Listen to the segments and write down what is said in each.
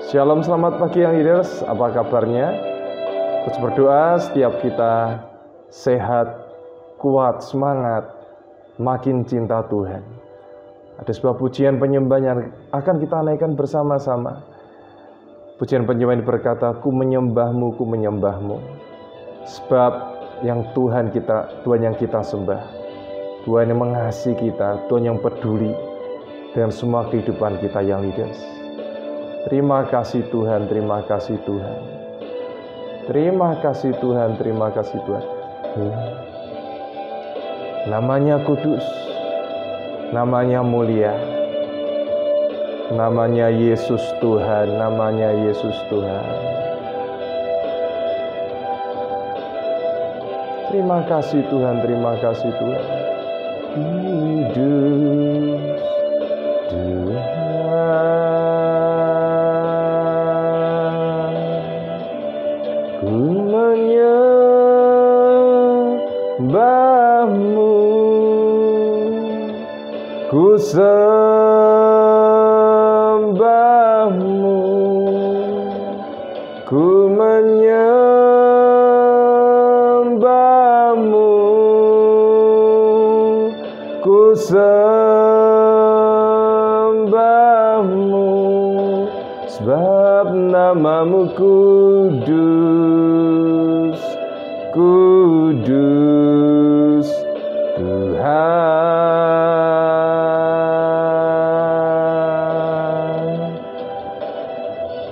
Shalom, selamat pagi yang leaders, apa kabarnya? Terus berdoa setiap kita sehat, kuat, semangat, makin cinta Tuhan. Ada sebuah pujian penyembah yang akan kita naikkan bersama-sama. Pujian penyembah ini berkata, ku menyembahmu, sebab yang Tuhan yang kita sembah, Tuhan yang mengasihi kita, Tuhan yang peduli dengan semua kehidupan kita yang leaders. Terima kasih Tuhan, terima kasih Tuhan. Terima kasih Tuhan, terima kasih Tuhan. Namanya kudus, namanya mulia, namanya Yesus Tuhan, namanya Yesus Tuhan. Terima kasih Tuhan, terima kasih Tuhan. Kudus Tuhan. Ku sembahmu, ku menyembahmu, ku sembahmu, sebab namamu kudus, kudus Tuhan.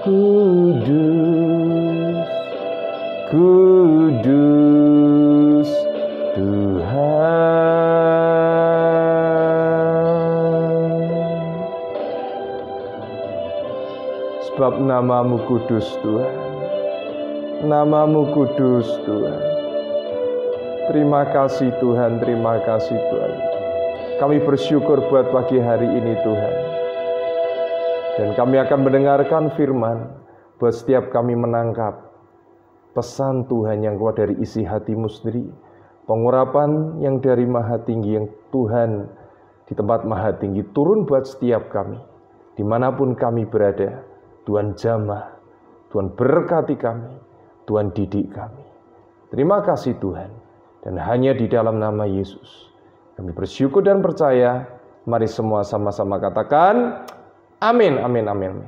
Kudus, kudus Tuhan. Sebab namamu kudus Tuhan, namamu kudus Tuhan. Terima kasih Tuhan, terima kasih Tuhan. Kami bersyukur buat pagi hari ini Tuhan. Dan kami akan mendengarkan firman, buat setiap kami menangkap pesan Tuhan yang keluar dari isi hatimu sendiri, pengurapan yang dari Maha Tinggi, yang Tuhan di tempat Maha Tinggi turun buat setiap kami, dimanapun kami berada. Tuhan jamah, Tuhan berkati kami, Tuhan didik kami. Terima kasih Tuhan, dan hanya di dalam nama Yesus kami bersyukur dan percaya. Mari semua sama-sama katakan amin, amin, amin.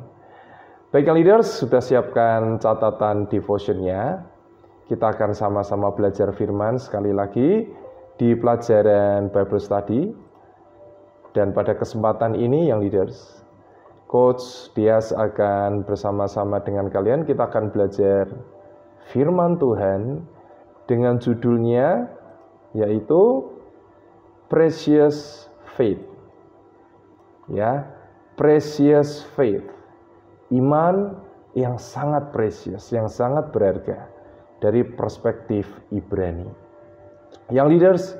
Baiklah leaders, sudah siapkan catatan devotionnya. Kita akan sama-sama belajar firman sekali lagi di pelajaran Bible Study. Dan pada kesempatan ini yang leaders, Coach Dias akan bersama-sama dengan kalian. Kita akan belajar firman Tuhan dengan judulnya yaitu Precious Faith. Ya, precious faith, iman yang sangat precious, yang sangat berharga dari perspektif Ibrani. Yang leaders,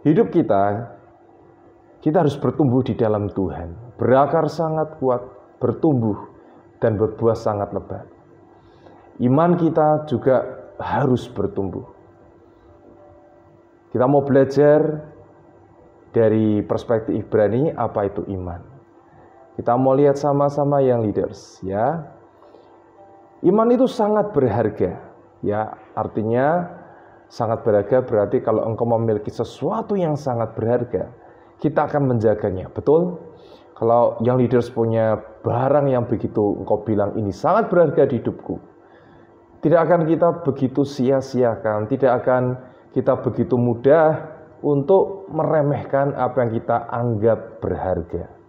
hidup kita harus bertumbuh di dalam Tuhan, berakar sangat kuat, bertumbuh dan berbuah sangat lebat. Iman kita juga harus bertumbuh. Kita mau belajar dari perspektif Ibrani, apa itu iman. Kita mau lihat sama-sama yang leaders, ya. Iman itu sangat berharga, ya. Artinya sangat berharga berarti kalau engkau memiliki sesuatu yang sangat berharga, kita akan menjaganya, betul? Kalau yang leaders punya barang yang begitu engkau bilang ini sangat berharga di hidupku, tidak akan kita begitu sia-siakan, tidak akan kita begitu mudah untuk meremehkan apa yang kita anggap berharga.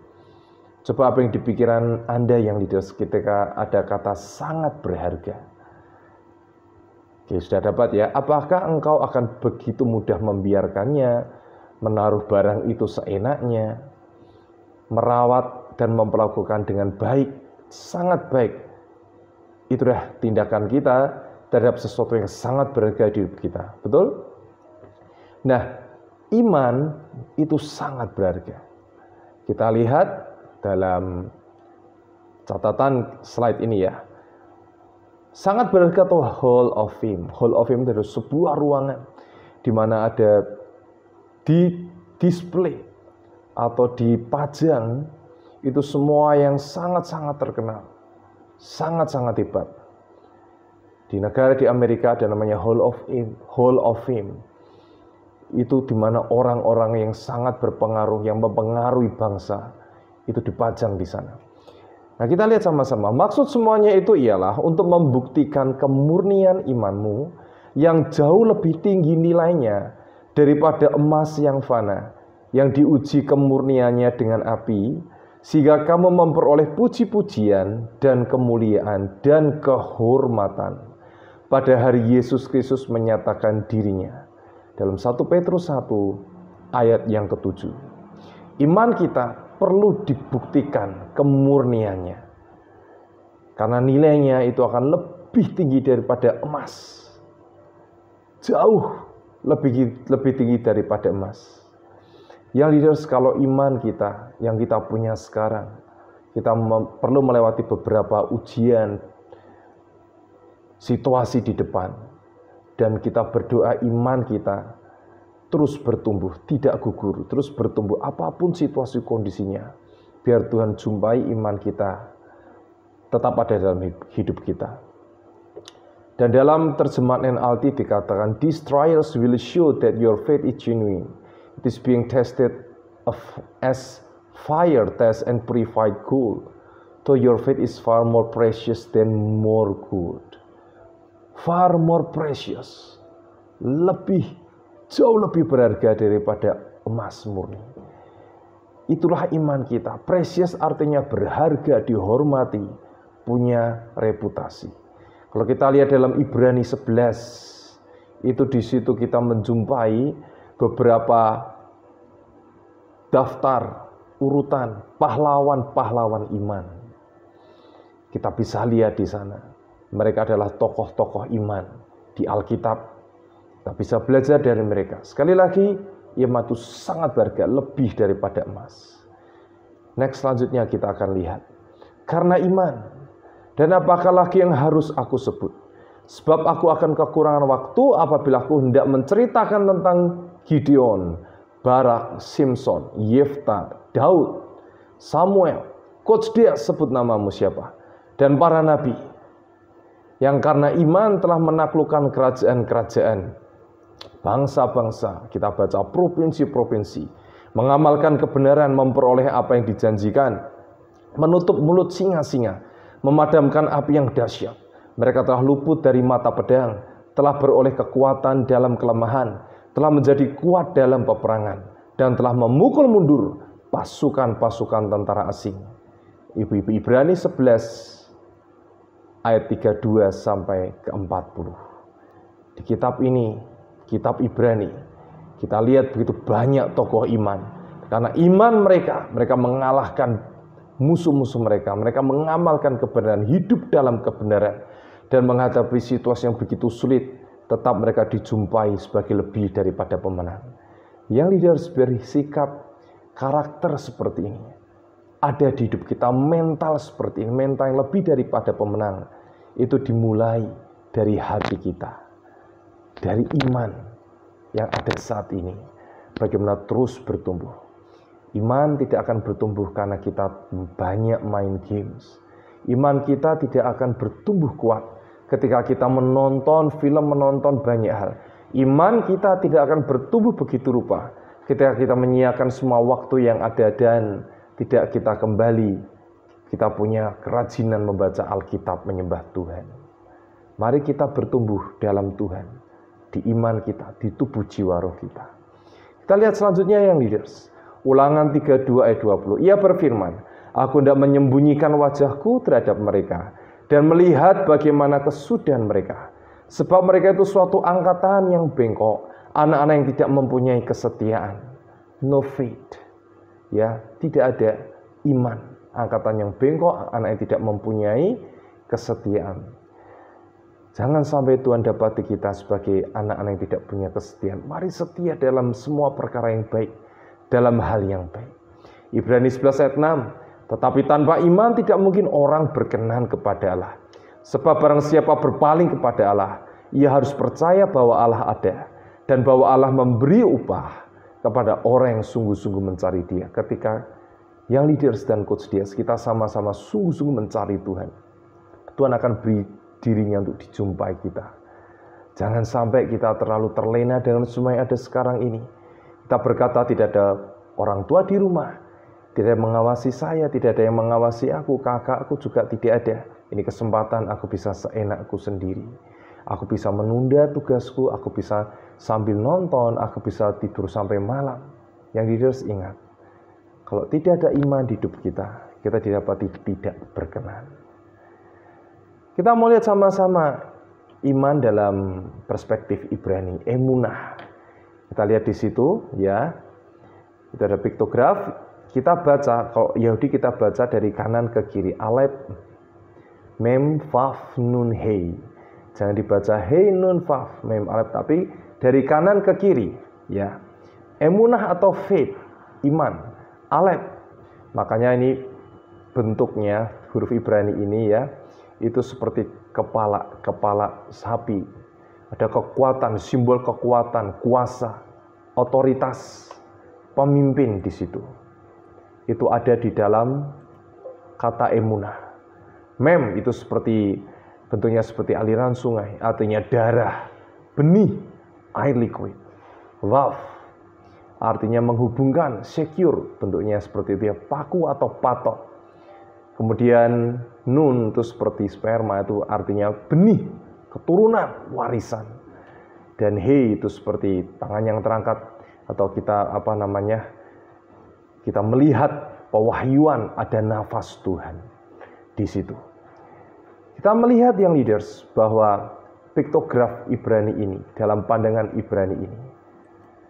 Coba apa yang di pikiran Anda yang leaders ketika ada kata sangat berharga? Oke, sudah dapat ya. Apakah engkau akan begitu mudah membiarkannya, menaruh barang itu seenaknya, merawat dan memperlakukan dengan baik, sangat baik? Itulah tindakan kita terhadap sesuatu yang sangat berharga di hidup kita. Betul? Nah, iman itu sangat berharga. Kita lihat dalam catatan slide ini ya. Sangat berharga tuh Hall of Fame. Hall of Fame itu adalah sebuah ruangan di mana ada di display atau dipajang itu semua yang sangat-sangat terkenal. sangat-sangat hebat. Di negara di Amerika ada namanya Hall of Fame. Itu di mana orang-orang yang sangat berpengaruh, yang mempengaruhi bangsa, itu dipajang di sana. Nah, kita lihat sama-sama. Maksud semuanya itu ialah untuk membuktikan kemurnian imanmu yang jauh lebih tinggi nilainya daripada emas yang fana, yang diuji kemurniannya dengan api, sehingga kamu memperoleh puji-pujian dan kemuliaan dan kehormatan pada hari Yesus Kristus menyatakan dirinya. Dalam 1 Petrus 1 ayat yang ke-7. Iman kita perlu dibuktikan kemurniannya. Karena nilainya itu akan lebih tinggi daripada emas. Jauh lebih tinggi daripada emas. Yang leaders, kalau iman kita yang kita punya sekarang, kita perlu melewati beberapa ujian, situasi di depan. Dan kita berdoa iman kita terus bertumbuh, tidak gugur, terus bertumbuh apapun situasi kondisinya. Biar Tuhan jumpai iman kita tetap ada dalam hidup kita. Dan dalam terjemahan NLT dikatakan, "These trials will show that your faith is genuine. It is being tested as fire tests and purified gold. So your faith is far more precious than more gold." Far more precious, jauh lebih berharga daripada emas murni. Itulah iman kita. Precious artinya berharga, dihormati, punya reputasi. Kalau kita lihat dalam Ibrani 11, itu di situ kita menjumpai beberapa daftar urutan pahlawan-pahlawan iman. Kita bisa lihat di sana. Mereka adalah tokoh-tokoh iman di Alkitab. Kita bisa belajar dari mereka. Sekali lagi, iman itu sangat berharga, lebih daripada emas. Next, selanjutnya kita akan lihat. Karena iman, dan apakah lagi yang harus aku sebut? Sebab aku akan kekurangan waktu apabila aku hendak menceritakan tentang Gideon, Barak, Simson, Yefta, Daud, Samuel, Coach dia sebut namamu siapa, dan para nabi, yang karena iman telah menaklukkan kerajaan-kerajaan, bangsa-bangsa, kita baca provinsi-provinsi, mengamalkan kebenaran, memperoleh apa yang dijanjikan, menutup mulut singa-singa, memadamkan api yang dahsyat. Mereka telah luput dari mata pedang, telah beroleh kekuatan dalam kelemahan, telah menjadi kuat dalam peperangan, dan telah memukul mundur pasukan-pasukan tentara asing. Ibu-ibu Ibrani 11 ayat 32 sampai ke 40. Di kitab ini, kitab Ibrani, kita lihat begitu banyak tokoh iman. Karena iman mereka mengalahkan musuh-musuh mereka. Mereka mengamalkan kebenaran, hidup dalam kebenaran, dan menghadapi situasi yang begitu sulit, tetap mereka dijumpai sebagai lebih daripada pemenang. Yang leaders bersikap karakter seperti ini ada di hidup kita, mental seperti ini, mental yang lebih daripada pemenang, itu dimulai dari hati kita, dari iman yang ada saat ini. Bagaimana terus bertumbuh. Iman tidak akan bertumbuh karena kita banyak main games. Iman kita tidak akan bertumbuh kuat ketika kita menonton film, menonton banyak hal. Iman kita tidak akan bertumbuh begitu rupa ketika kita menyiapkan semua waktu yang ada dan tidak kita kembali, kita punya kerajinan membaca Alkitab, menyembah Tuhan. Mari kita bertumbuh dalam Tuhan, di iman kita, di tubuh jiwa roh kita. Kita lihat selanjutnya yang leaders. Ulangan 32 ayat 20. Ia berfirman, aku hendak menyembunyikan wajahku terhadap mereka, dan melihat bagaimana kesudahan mereka. Sebab mereka itu suatu angkatan yang bengkok, anak-anak yang tidak mempunyai kesetiaan. No faith. Ya, tidak ada iman. Angkatan yang bengkok, anak yang tidak mempunyai kesetiaan. Jangan sampai Tuhan dapati kita sebagai anak-anak yang tidak punya kesetiaan. Mari setia dalam semua perkara yang baik, dalam hal yang baik. Ibrani 11 ayat 6. Tetapi tanpa iman tidak mungkin orang berkenan kepada Allah. Sebab barang siapa berpaling kepada Allah, ia harus percaya bahwa Allah ada, dan bahwa Allah memberi upah kepada orang yang sungguh-sungguh mencari Dia. Ketika yang leaders dan coach dia, kita sama-sama sungguh-sungguh mencari Tuhan. Tuhan akan beri dirinya untuk dijumpai kita. Jangan sampai kita terlalu terlena dengan semua yang ada sekarang ini. Kita berkata tidak ada orang tua di rumah, tidak ada yang mengawasi saya, tidak ada yang mengawasi aku, kakakku juga tidak ada. Ini kesempatan aku bisa seenakku sendiri. Aku bisa menunda tugasku, aku bisa sambil nonton, aku bisa tidur sampai malam. Yang leaders ingat, kalau tidak ada iman di hidup kita didapati tidak berkenan. Kita mau lihat sama-sama iman dalam perspektif Ibrani, emunah. Kita lihat di situ ya. Itu ada piktograf. Kita baca, kalau Yahudi kita baca dari kanan ke kiri. Alef, mem, faf, nun, hei. Jangan dibaca hei, nun, faf, mem, alef. Tapi dari kanan ke kiri ya. Emunah atau faith, iman. Alef. Makanya ini bentuknya huruf Ibrani ini ya. Itu seperti kepala sapi. Ada kekuatan, simbol kekuatan, kuasa, otoritas, pemimpin di situ. Itu ada di dalam kata emunah. Mem itu bentuknya seperti aliran sungai, artinya darah, benih, air liquid. Wav artinya menghubungkan, secure, bentuknya seperti itu ya, paku atau patok. Kemudian nun itu seperti sperma, itu artinya benih, keturunan, warisan. Dan hei itu seperti tangan yang terangkat, atau kita melihat pewahyuan, ada nafas Tuhan di situ. Kita melihat yang leaders bahwa piktograf Ibrani ini, dalam pandangan Ibrani ini,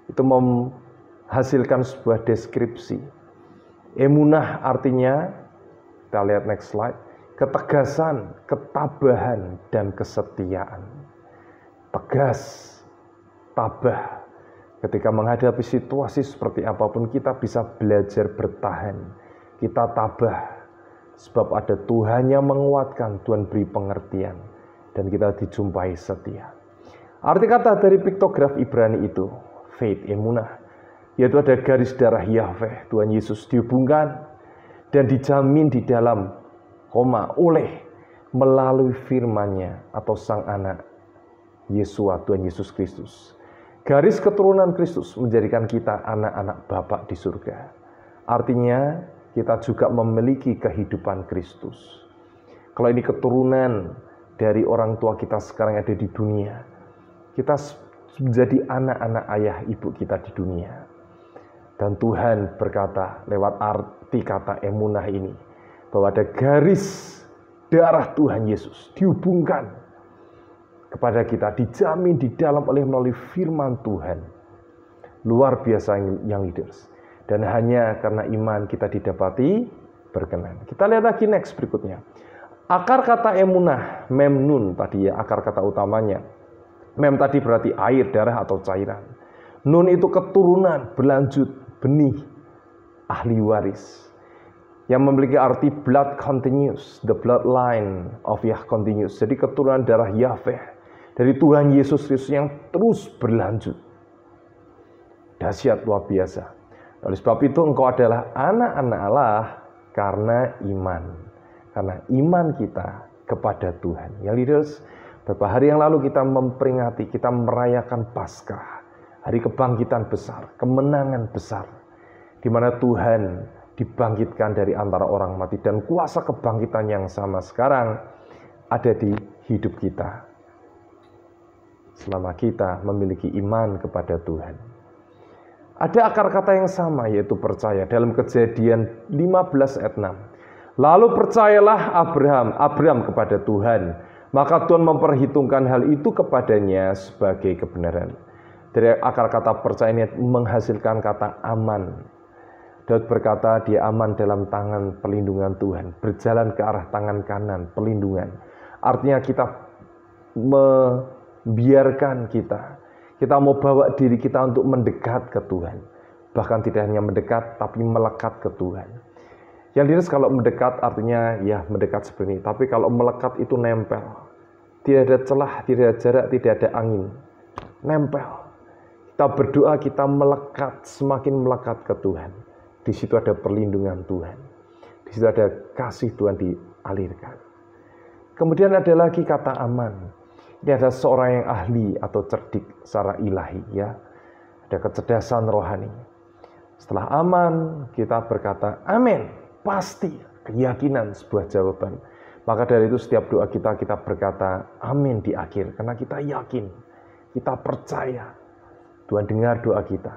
itu menghasilkan sebuah deskripsi. Emunah artinya, kita lihat next slide, ketegasan, ketabahan, dan kesetiaan. Tegas, tabah. Ketika menghadapi situasi seperti apapun, kita bisa belajar bertahan. Kita tabah. Sebab ada Tuhan yang menguatkan, Tuhan beri pengertian. Dan kita dijumpai setia. Arti kata dari piktograf Ibrani itu, faith, emunah, yaitu ada garis darah Yahweh, Tuhan Yesus dihubungkan dan dijamin di dalam melalui firman-Nya atau Sang Anak Yesua, Tuhan Yesus Kristus. Garis keturunan Kristus menjadikan kita anak-anak Bapa di surga. Artinya kita juga memiliki kehidupan Kristus. Kalau ini keturunan dari orang tua kita sekarang yang ada di dunia, kita menjadi anak-anak ayah ibu kita di dunia. Dan Tuhan berkata lewat arti kata emunah ini, bahwa ada garis darah Tuhan Yesus dihubungkan kepada kita, dijamin di dalam melalui firman Tuhan. Luar biasa yang leaders. Dan hanya karena iman kita didapati berkenan. Kita lihat lagi next berikutnya. Akar kata emunah, mem nun tadi ya, akar kata utamanya. Mem tadi berarti air, darah atau cairan. Nun itu keturunan, berlanjut, benih, ahli waris. Yang memiliki arti blood continues, the bloodline of Yah continues. Jadi keturunan darah Yahweh dari Tuhan Yesus Kristus yang terus berlanjut. Dahsyat, luar biasa. Oleh sebab itu engkau adalah anak-anak Allah karena iman. Karena iman kita kepada Tuhan. Ya leaders, beberapa hari yang lalu kita memperingati, kita merayakan Paskah. Hari kebangkitan besar, kemenangan besar. Di mana Tuhan dibangkitkan dari antara orang mati. Dan kuasa kebangkitan yang sama sekarang ada di hidup kita. Selama kita memiliki iman kepada Tuhan. Ada akar kata yang sama, yaitu percaya. Dalam Kejadian 15 ayat 6. Lalu percayalah Abraham kepada Tuhan. Maka Tuhan memperhitungkan hal itu kepadanya sebagai kebenaran. Dari akar kata percaya ini menghasilkan kata aman. Daud berkata dia aman dalam tangan perlindungan Tuhan. Berjalan ke arah tangan kanan perlindungan. Artinya kita membiarkan kita mau bawa diri kita untuk mendekat ke Tuhan. Bahkan tidak hanya mendekat, tapi melekat ke Tuhan. Yang jelas kalau mendekat artinya ya mendekat seperti ini. Tapi kalau melekat itu nempel. Tidak ada celah, tidak ada jarak, tidak ada angin. Nempel. Kita berdoa, kita melekat, semakin melekat ke Tuhan. Di situ ada perlindungan Tuhan. Di situ ada kasih Tuhan dialirkan. Kemudian ada lagi kata aman. Ini ada seorang yang ahli atau cerdik secara ilahi, ya. Ada kecerdasan rohani. Setelah aman, kita berkata amin, pasti, keyakinan sebuah jawaban. Maka dari itu setiap doa kita berkata amin di akhir, karena kita yakin, kita percaya Tuhan dengar doa kita.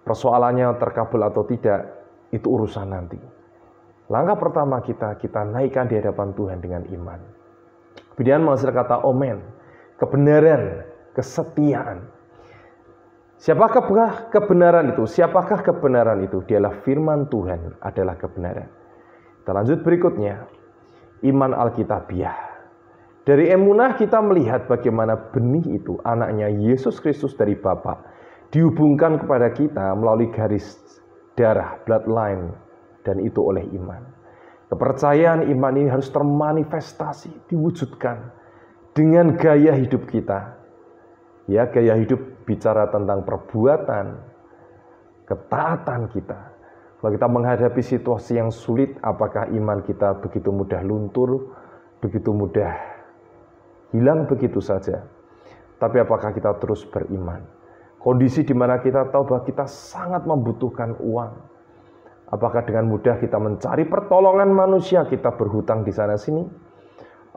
Persoalannya terkabul atau tidak, itu urusan nanti. Langkah pertama kita naikkan di hadapan Tuhan dengan iman. Kemudian menghasilkan kata omen, kebenaran, kesetiaan. Siapakah kebenaran itu? Siapakah kebenaran itu? Dialah firman Tuhan adalah kebenaran. Kita lanjut berikutnya, iman Alkitabiah. Dari emunah kita melihat bagaimana benih itu, anaknya Yesus Kristus dari Bapa, dihubungkan kepada kita melalui garis darah, bloodline, dan itu oleh iman. Kepercayaan iman ini harus termanifestasi, diwujudkan dengan gaya hidup kita. Ya, gaya hidup bicara tentang perbuatan, ketaatan kita. Kalau kita menghadapi situasi yang sulit, apakah iman kita begitu mudah luntur, begitu mudah hilang begitu saja? Tapi apakah kita terus beriman? Kondisi di mana kita tahu bahwa kita sangat membutuhkan uang. Apakah dengan mudah kita mencari pertolongan manusia, kita berhutang di sana-sini?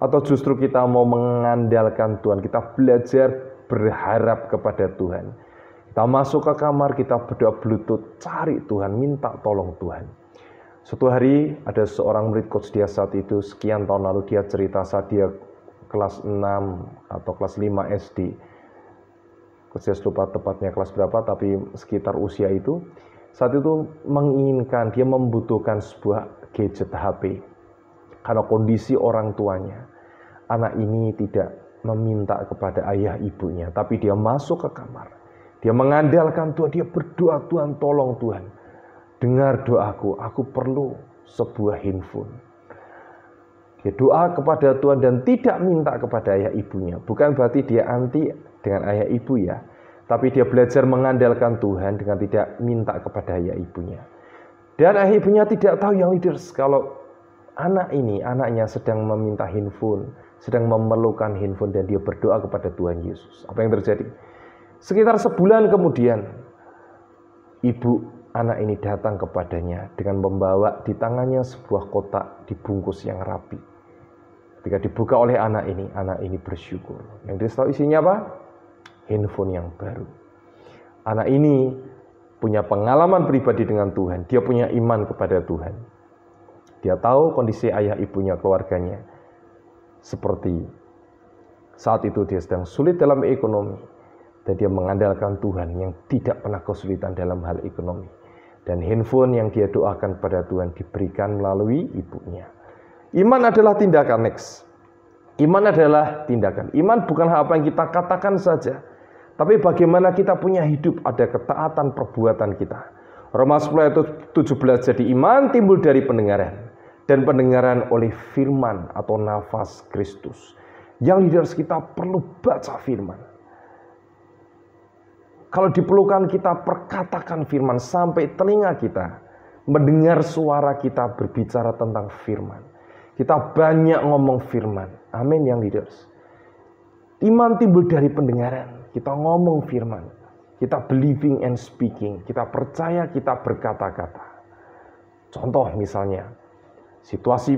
Atau justru kita mau mengandalkan Tuhan, kita belajar berharap kepada Tuhan. Kita masuk ke kamar, kita berdoa berlutut, cari Tuhan, minta tolong Tuhan. Suatu hari ada seorang murid coach dia saat itu, sekian tahun lalu dia cerita saat dia kelas 6 atau kelas 5 SD. Saya lupa tepatnya kelas berapa, tapi sekitar usia itu. Saat itu menginginkan, dia membutuhkan sebuah gadget HP. Karena kondisi orang tuanya, anak ini tidak meminta kepada ayah ibunya, tapi dia masuk ke kamar. Dia mengandalkan Tuhan, dia berdoa, Tuhan tolong Tuhan. Dengar doaku, aku perlu sebuah handphone. Dia doa kepada Tuhan dan tidak minta kepada ayah ibunya. Bukan berarti dia anti dengan ayah ibu ya. Tapi dia belajar mengandalkan Tuhan dengan tidak minta kepada ayah ibunya. Dan ayah ibunya tidak tahu yang leaders kalau anaknya sedang meminta handphone, sedang memerlukan handphone dan dia berdoa kepada Tuhan Yesus. Apa yang terjadi? Sekitar sebulan kemudian, ibu anak ini datang kepadanya dengan membawa di tangannya sebuah kotak dibungkus yang rapi. Ketika dibuka oleh anak ini bersyukur. Yang dia tahu isinya apa? Handphone yang baru. Anak ini punya pengalaman pribadi dengan Tuhan. Dia punya iman kepada Tuhan. Dia tahu kondisi ayah ibunya, keluarganya. Seperti saat itu dia sedang sulit dalam ekonomi. Dan dia mengandalkan Tuhan yang tidak pernah kesulitan dalam hal ekonomi. Dan handphone yang dia doakan pada Tuhan diberikan melalui ibunya. Iman adalah tindakan, next. Iman adalah tindakan. Iman bukan apa yang kita katakan saja. Tapi bagaimana kita punya hidup, ada ketaatan perbuatan kita. Roma 10 ayat 17, jadi iman timbul dari pendengaran. Dan pendengaran oleh firman atau nafas Kristus. Yang leaders kita perlu baca firman. Kalau diperlukan kita perkatakan firman sampai telinga kita mendengar suara kita berbicara tentang firman. Kita banyak ngomong firman. Amin yang leaders. Iman timbul dari pendengaran. Kita ngomong firman. Kita believing and speaking. Kita percaya, kita berkata-kata. Contoh misalnya, situasi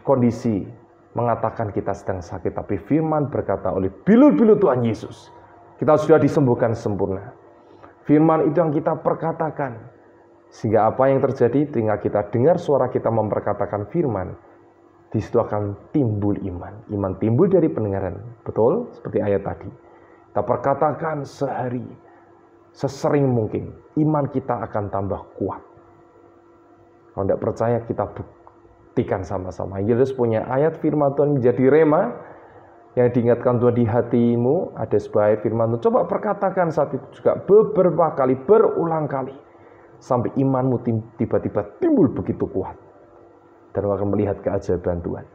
kondisi mengatakan kita sedang sakit, tapi firman berkata oleh bilur-bilur Tuhan Yesus, kita sudah disembuhkan sempurna. Firman itu yang kita perkatakan. Sehingga apa yang terjadi? Tinggal kita dengar suara kita memperkatakan firman. Di situ akan timbul iman. Iman timbul dari pendengaran. Betul? Seperti ayat tadi. Kita perkatakan sehari, sesering mungkin. Iman kita akan tambah kuat. Kalau tidak percaya, kita buktikan sama-sama. Yesus punya ayat firman Tuhan menjadi rema. Yang diingatkan Tuhan di hatimu, ada sebuah ayat firman Tuhan. Coba perkatakan saat itu juga beberapa kali, berulang kali. Sampai imanmu tiba-tiba timbul begitu kuat. Dan akan melihat keajaiban Tuhan.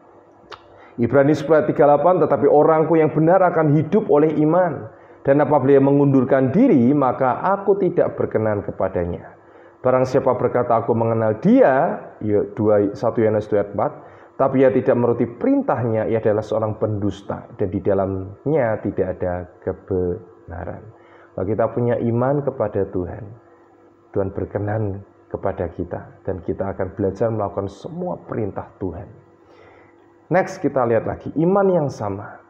Ibrani 10:38, tetapi orangku yang benar akan hidup oleh iman. Dan apabila dia mengundurkan diri, maka aku tidak berkenan kepadanya. Barang siapa berkata aku mengenal dia, 1 Yohanes 2:4, Tapi ia tidak menuruti perintahnya, ia adalah seorang pendusta, dan di dalamnya tidak ada kebenaran. Kalau kita punya iman kepada Tuhan, Tuhan berkenan kepada kita, dan kita akan belajar melakukan semua perintah Tuhan. Next, kita lihat lagi, iman yang sama.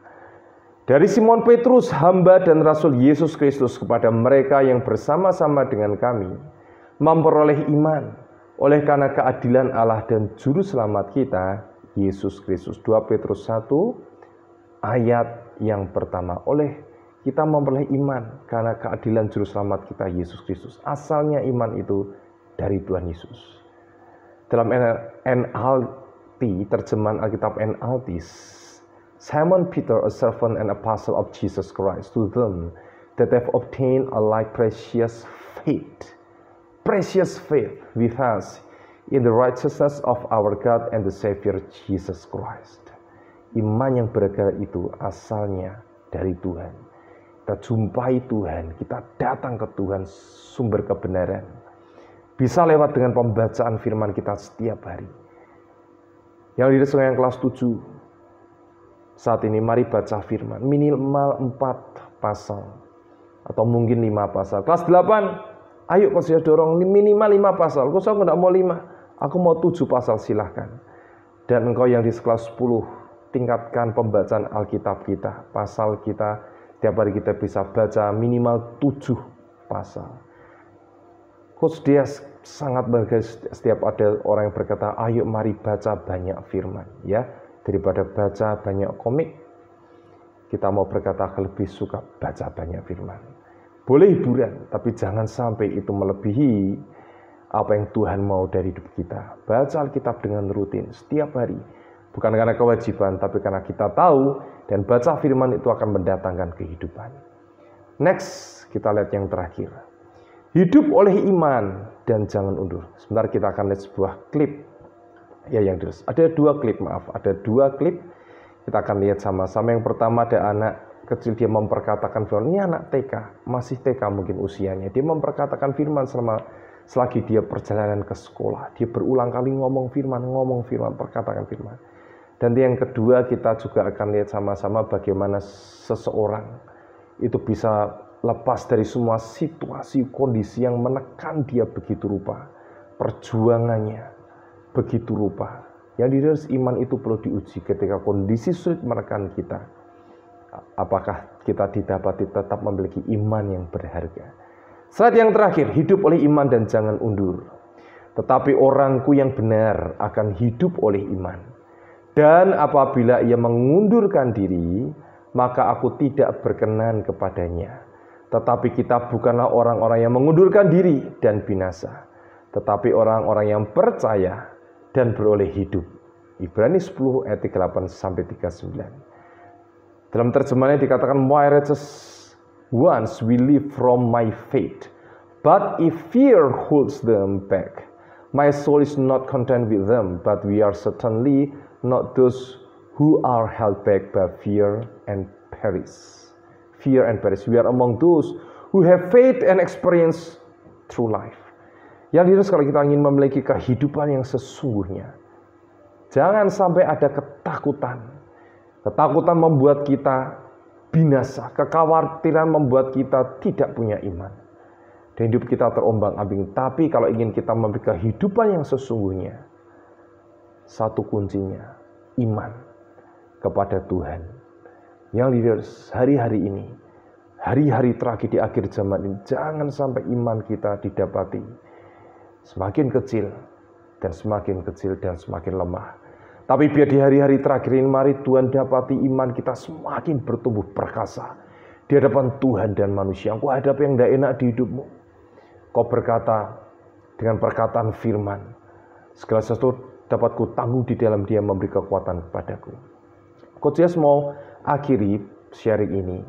Dari Simon Petrus, hamba dan Rasul Yesus Kristus, kepada mereka yang bersama-sama dengan kami, memperoleh iman, oleh karena keadilan Allah dan Juru Selamat kita, Yesus Kristus. 2 Petrus 1 ayat yang pertama. Oleh kita memperoleh iman karena keadilan Juru Selamat kita, Yesus Kristus. Asalnya iman itu dari Tuhan Yesus. Dalam NLT, terjemahan Alkitab NLT, Simon Peter, a servant and apostle of Jesus Christ, to them that have obtained a like precious faith with us in the righteousness of our God and the Savior Jesus Christ. Iman yang berharga itu asalnya dari Tuhan. Kita jumpai Tuhan, kita datang ke Tuhan, sumber kebenaran. Bisa lewat dengan pembacaan firman kita setiap hari. Yang di yang kelas 7, saat ini mari baca firman, minimal 4 pasal, atau mungkin 5 pasal. Kelas 8, ayo kau saya dorong minimal 5 pasal. Kau saya tidak mau 5. Aku mau 7 pasal, silahkan. Dan engkau yang di kelas 10, tingkatkan pembacaan Alkitab kita. Pasal kita, tiap hari kita bisa baca minimal 7 pasal. Coach dia sangat bahagia setiap ada orang yang berkata, ayo mari baca banyak firman. Ya, daripada baca banyak komik, kita mau berkata lebih suka baca banyak firman. Boleh hiburan, tapi jangan sampai itu melebihi apa yang Tuhan mau dari hidup kita. Baca Alkitab dengan rutin setiap hari. Bukan karena kewajiban, tapi karena kita tahu dan baca firman itu akan mendatangkan kehidupan. Next, kita lihat yang terakhir. Hidup oleh iman dan jangan undur. Sebentar kita akan lihat sebuah klip. Ya, yang terus. Ada 2 klip, Ada 2 klip. Kita akan lihat sama-sama. Yang pertama ada anak kecil, dia memperkatakan firman. Ini anak TK, masih TK mungkin usianya. Dia memperkatakan firman selagi dia perjalanan ke sekolah. Dia berulang kali ngomong firman, perkatakan firman. Dan yang kedua, kita juga akan lihat sama-sama bagaimana seseorang itu bisa lepas dari semua situasi, kondisi yang menekan dia begitu rupa. Perjuangannya begitu rupa. Yang dirilis iman itu perlu diuji ketika kondisi sulit menekan kita. Apakah kita didapati tetap memiliki iman yang berharga? Slide yang terakhir, hidup oleh iman dan jangan undur. Tetapi orangku yang benar akan hidup oleh iman. Dan apabila ia mengundurkan diri, maka aku tidak berkenan kepadanya. Tetapi kita bukanlah orang-orang yang mengundurkan diri dan binasa, tetapi orang-orang yang percaya dan beroleh hidup. Ibrani 10 ayat 38-39. Dalam terjemahannya dikatakan, my righteous once we live from my faith, but if fear holds them back, my soul is not content with them, but we are certainly not those who are held back by fear and perish. Fear and perish. We are among those who have faith and experience through life. Yang dirus kalau kita ingin memiliki kehidupan yang sesungguhnya, jangan sampai ada ketakutan. Ketakutan membuat kita binasa, kekhawatiran membuat kita tidak punya iman. Dan hidup kita terombang-ambing. Tapi kalau ingin kita memiliki kehidupan yang sesungguhnya, satu kuncinya, iman kepada Tuhan. Yang leaders, hari-hari ini, hari-hari terakhir di akhir zaman ini, jangan sampai iman kita didapati semakin kecil dan semakin kecil dan semakin lemah. Tapi biar di hari-hari terakhir ini, mari Tuhan dapati iman kita semakin bertumbuh perkasa di hadapan Tuhan dan manusia. Engkau hadapi yang tidak enak di hidupmu. Kau berkata dengan perkataan firman, segala sesuatu dapat ku tanggung di dalam Dia memberi kekuatan kepadaku. Coach Yes mau akhiri sharing ini,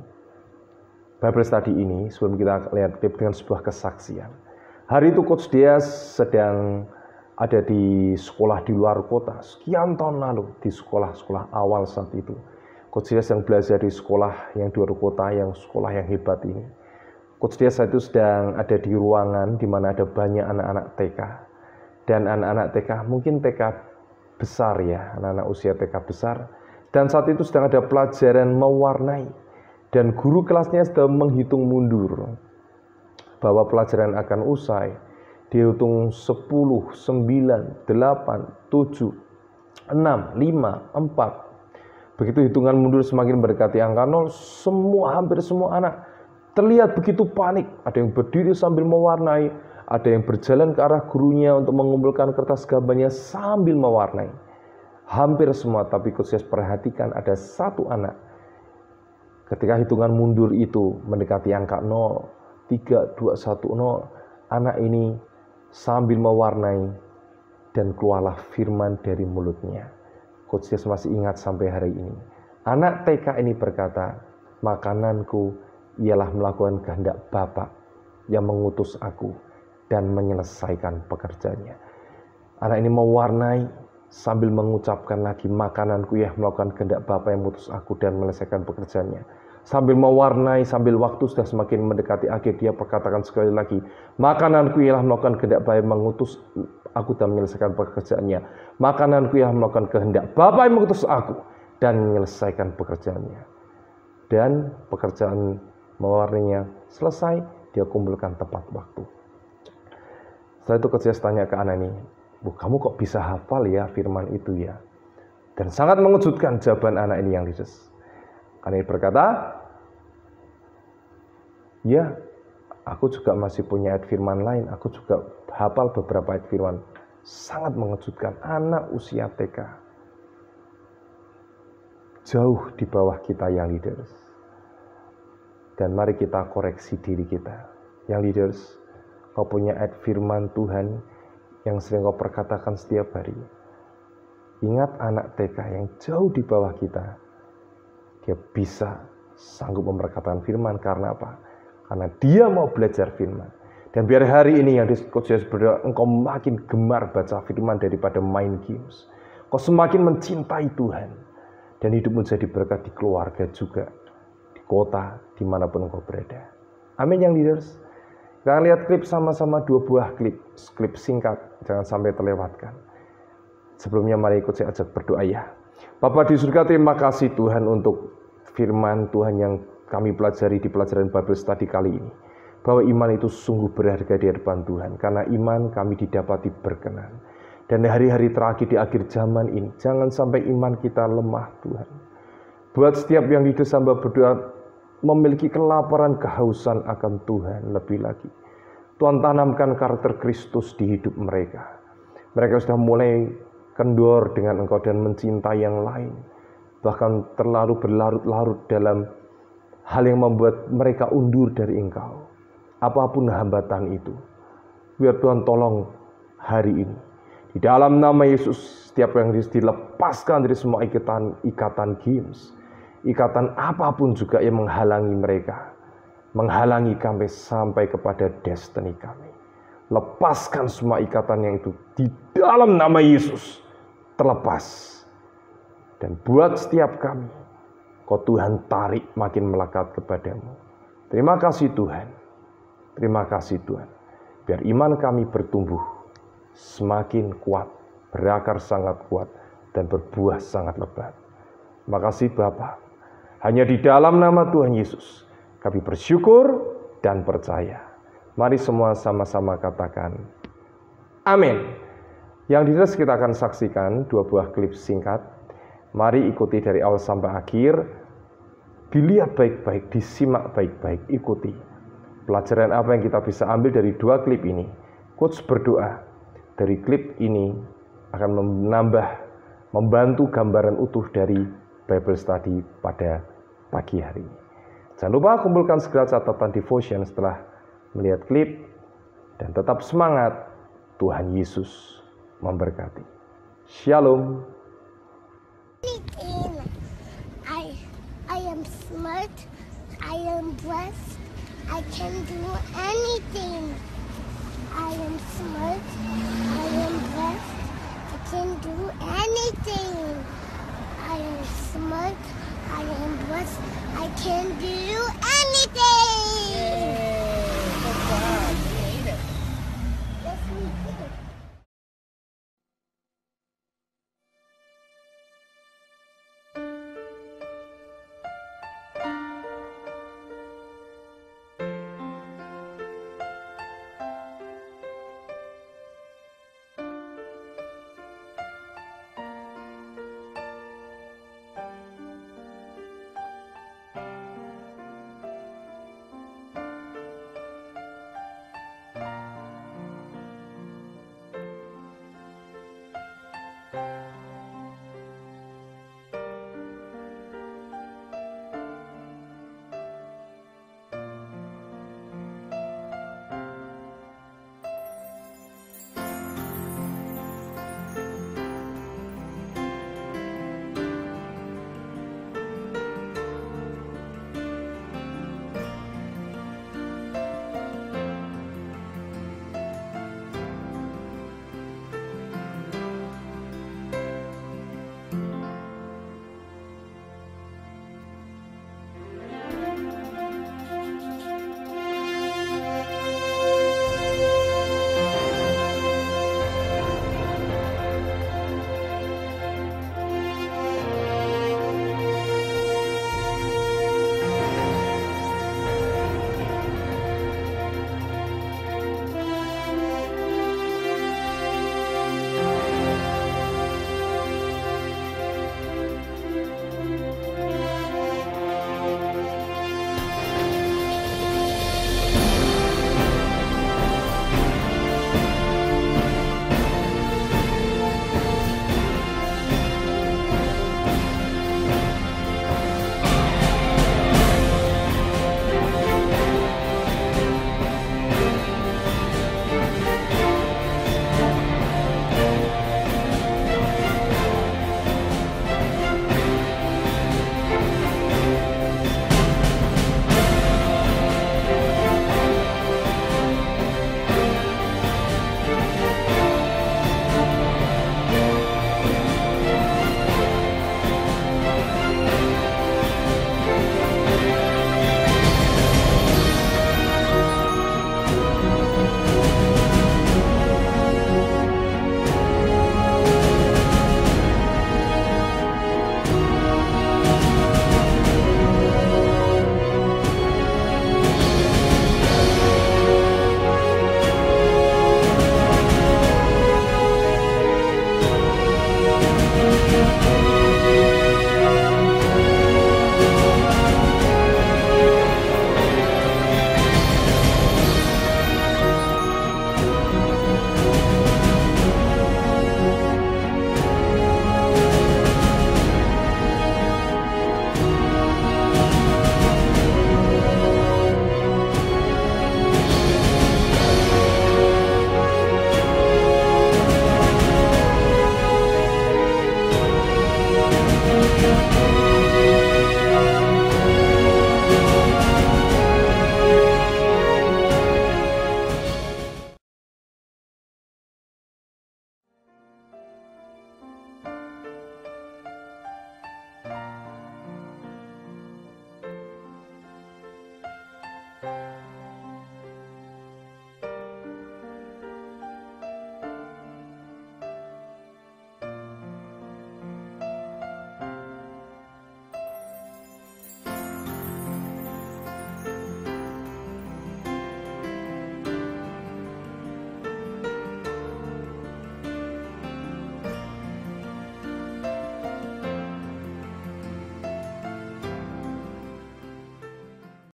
Bible study ini, sebelum kita lihat klip dengan sebuah kesaksian. Hari itu Coach Dias sedang ada di sekolah di luar kota, sekian tahun lalu, di sekolah-sekolah awal saat itu. Coach Dias yang belajar di sekolah yang di luar kota, yang sekolah yang hebat ini. Coach Dias saat itu sedang ada di ruangan di mana ada banyak anak-anak TK. Dan anak-anak TK, mungkin TK besar ya, anak-anak usia TK besar. Dan saat itu sedang ada pelajaran mewarnai. Dan guru kelasnya sedang menghitung mundur bahwa pelajaran akan usai. Dia hitung 10, 9, 8, 7, 6, 5, 4. Begitu hitungan mundur semakin mendekati angka 0, hampir semua anak terlihat begitu panik. Ada yang berdiri sambil mewarnai, ada yang berjalan ke arah gurunya untuk mengumpulkan kertas gambarnya sambil mewarnai. Hampir semua, tapi Coach Yes perhatikan ada satu anak. Ketika hitungan mundur itu mendekati angka 0, 3, 2, 1, 0, anak ini sambil mewarnai dan keluarlah firman dari mulutnya. Coach Yes masih ingat sampai hari ini. Anak TK ini berkata, makananku ialah melakukan kehendak Bapa yang mengutus aku dan menyelesaikan pekerjaannya. Anak ini mewarnai sambil mengucapkan lagi, makananku ialah melakukan kehendak Bapa yang mengutus aku dan menyelesaikan pekerjaannya. Sambil mewarnai, sambil waktu sudah semakin mendekati akhir, dia perkatakan sekali lagi, makananku ialah melakukan kehendak Bapa yang mengutus aku dan menyelesaikan pekerjaannya. Makananku ialah melakukan kehendak Bapa yang mengutus aku dan menyelesaikan pekerjaannya. Dan pekerjaan mewarnainya selesai, dia kumpulkan tepat waktu. Setelah itu Coach Yes tanya ke anak ini, Bu, kamu kok bisa hafal ya firman itu ya? Dan sangat mengejutkan jawaban anak ini yang leaders. Anak ini berkata, ya, aku juga masih punya ayat firman lain. Aku juga hafal beberapa ayat firman. Sangat mengejutkan. Anak usia TK. Jauh di bawah kita yang leaders. Dan mari kita koreksi diri kita. Yang leaders, kau punya ayat firman Tuhan yang sering kau perkatakan setiap hari. Ingat anak TK yang jauh di bawah kita. Dia bisa sanggup memperkatakan firman karena apa? Karena dia mau belajar firman. Dan biar hari ini yang Coach Yes berdoa, engkau makin gemar baca firman daripada main games. Kau semakin mencintai Tuhan. Dan hidupmu jadi berkat di keluarga juga. Di kota, dimanapun engkau berada. Amin yang leaders. Kita lihat klip sama-sama, 2 buah klip singkat. Jangan sampai terlewatkan. Sebelumnya mari Coach Yes ajak berdoa ya. Bapa di surga, terima kasih Tuhan untuk firman Tuhan yang kami pelajari di pelajaran Bible Study kali ini. Bahwa iman itu sungguh berharga di hadapan Tuhan. Karena iman kami didapati berkenan. Dan hari-hari terakhir di akhir zaman ini, jangan sampai iman kita lemah Tuhan. Buat setiap yang hidup hamba berdoa, memiliki kelaparan, kehausan akan Tuhan lebih lagi. Tuhan tanamkan karakter Kristus di hidup mereka. Mereka sudah mulai kendor dengan Engkau dan mencintai yang lain. Bahkan terlalu berlarut-larut dalam hal yang membuat mereka undur dari Engkau. Apapun hambatan itu, biar Tuhan tolong hari ini. Di dalam nama Yesus, setiap yang dilepaskan dari semua ikatan games, ikatan apapun juga yang menghalangi mereka, menghalangi kami sampai kepada destiny kami. Lepaskan semua ikatan yang itu di dalam nama Yesus, terlepas. Dan buat setiap kami, Kau Tuhan tarik makin melekat kepadamu. Terima kasih Tuhan. Terima kasih Tuhan. Biar iman kami bertumbuh semakin kuat, berakar sangat kuat, dan berbuah sangat lebat. Terima kasih Bapa. Hanya di dalam nama Tuhan Yesus, kami bersyukur dan percaya. Mari semua sama-sama katakan, amin. Yang ditulis kita akan saksikan 2 buah klip singkat. Mari ikuti dari awal sampai akhir. Dilihat baik-baik, disimak baik-baik, ikuti. Pelajaran apa yang kita bisa ambil dari 2 klip ini? Coach berdoa, dari klip ini akan membantu gambaran utuh dari Bible Study pada pagi hari ini. Jangan lupa kumpulkan segala catatan devotion setelah melihat klip. Dan tetap semangat, Tuhan Yesus memberkati. Shalom. I am smart, I am blessed, I can do anything. I am smart, I am blessed, I can do anything. I am smart, I am blessed, I can do anything.